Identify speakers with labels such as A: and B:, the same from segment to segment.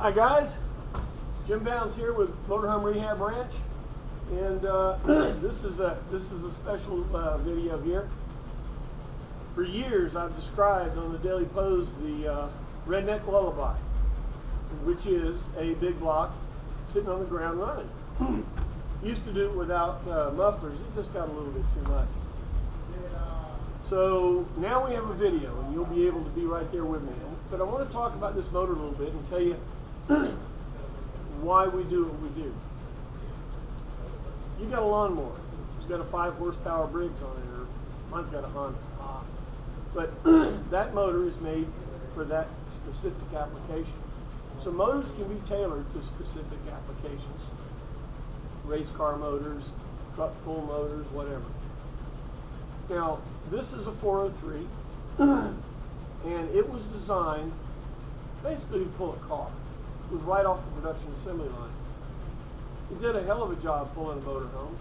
A: Hi guys, Jim Bounds here with Motorhome Rehab Ranch, and this is a special video here. For years I've described on the Daily Pose the Redneck Lullaby, which is a big block sitting on the ground running. Used to do it without mufflers, it just got a little bit too much. So now we have a video and you'll be able to be right there with me. But I want to talk about this motor a little bit and tell you why we do what we do. You got a lawnmower. It's got a 5 horsepower Briggs on it, or mine's got a Honda. But that motor is made for that specific application. So motors can be tailored to specific applications. Race car motors, truck pull motors, whatever. Now, this is a 403, and it was designed basically to pull a car. It was right off the production assembly line. It did a hell of a job pulling a motorhome.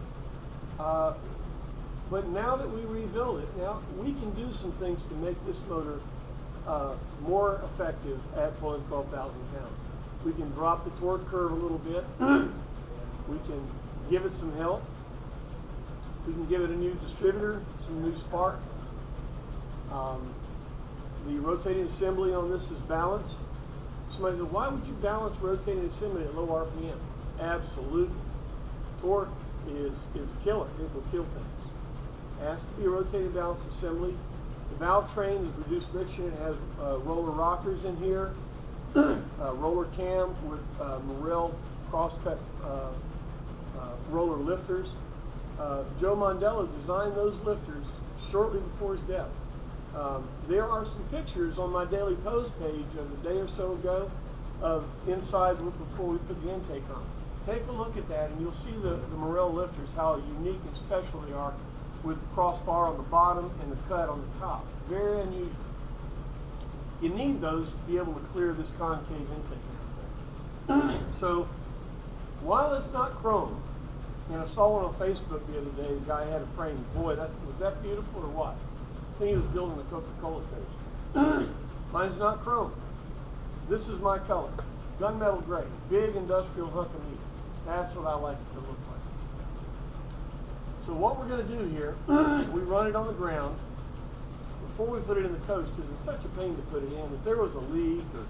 A: But now that we rebuild it, now we can do some things to make this motor more effective at pulling 12,000 pounds. We can drop the torque curve a little bit. We can give it some help. We can give it a new distributor, some new spark. The rotating assembly on this is balanced. Somebody said, why would you balance rotating assembly at low RPM? Absolutely. Torque is a killer. It will kill things. It has to be a rotating balanced assembly. The valve train is reduced friction. It has roller rockers in here, roller cam with Morel crosscut roller lifters. Joe Mondello designed those lifters shortly before his death. There are some pictures on my Daily Pose page of a day or so ago of inside before we put the intake on. Take a look at that and you'll see the Morel lifters, how unique and special they are, with the crossbar on the bottom and the cut on the top. Very unusual. You need those to be able to clear this concave intake. So while it's not chrome, and I saw one on Facebook the other day, the guy had a frame. Boy, was that beautiful or what? I think he was building a Coca-Cola station. Mine's not chrome. This is my color. Gunmetal gray. Big industrial hunk of meat. That's what I like it to look like. So what we're going to do here, we run it on the ground before we put it in the coach, because it's such a pain to put it in. If there was a leak or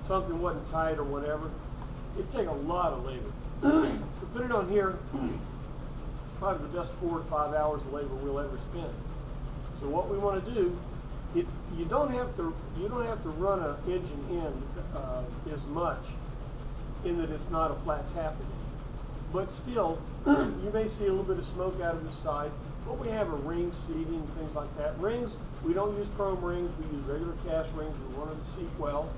A: something wasn't tight or whatever, it'd take a lot of labor. To put it on here, probably the best 4 to 5 hours of labor we'll ever spend. So what we want to do, you don't have to run an engine in as much, in that it's not a flat tapping. But still, you may see a little bit of smoke out of the side. But we have a ring seating, things like that. Rings, we don't use chrome rings. We use regular cast rings. We want them to seat well.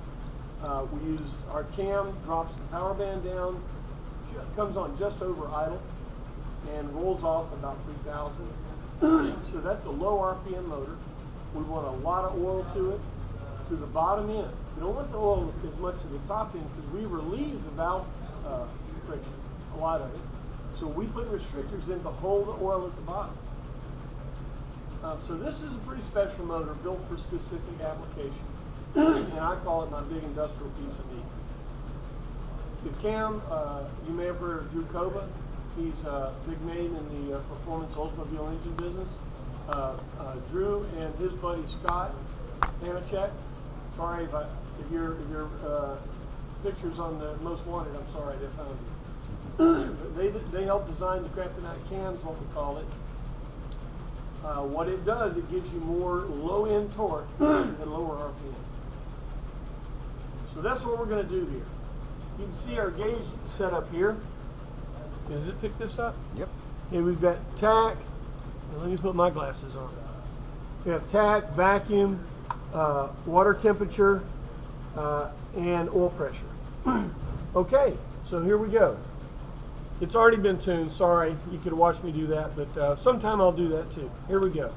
A: We use our cam, drops the power band down, comes on just over idle, and rolls off about 3,000. So that's a low RPM motor. We want a lot of oil to it, to the bottom end. We don't want the oil as much to the top end because we relieve the valve friction, a lot of it. So we put restrictors in to hold the oil at the bottom. So this is a pretty special motor built for specific application. And I call it my big industrial piece of meat. The cam, you may have heard of Drew Koba. He's a big name in the performance Oldsmobile engine business. Drew and his buddy Scott Panachek. Sorry if your picture's on the Most Wanted. I'm sorry they found you. They helped design the Kryptonite cams, what we call it. What it does, it gives you more low-end torque at lower RPM. So that's what we're going to do here. You can see our gauge set up here. Does it pick this up?
B: Yep.
A: Okay, we've got tack. Now let me put my glasses on. We have tack, vacuum, water temperature, and oil pressure. Okay, so here we go. It's already been tuned. Sorry, you could watch me do that, but sometime I'll do that too. Here we go.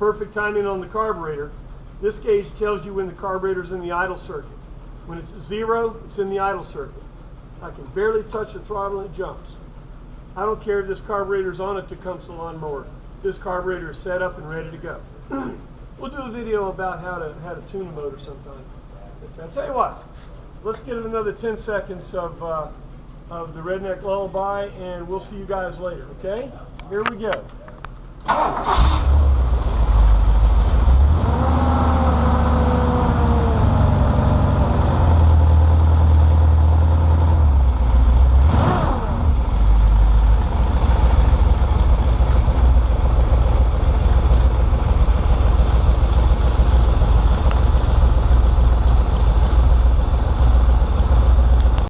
A: perfect timing on the carburetor. This gauge tells you when the carburetor's in the idle circuit. When it's 0, it's in the idle circuit. I can barely touch the throttle and it jumps. I don't care if this carburetor's on a Tecumseh lawnmower. This carburetor is set up and ready to go. We'll do a video about how to tune a motor sometime. But I'll tell you what, let's get another 10 seconds of the Redneck Lullaby, and we'll see you guys later, okay? Here we go.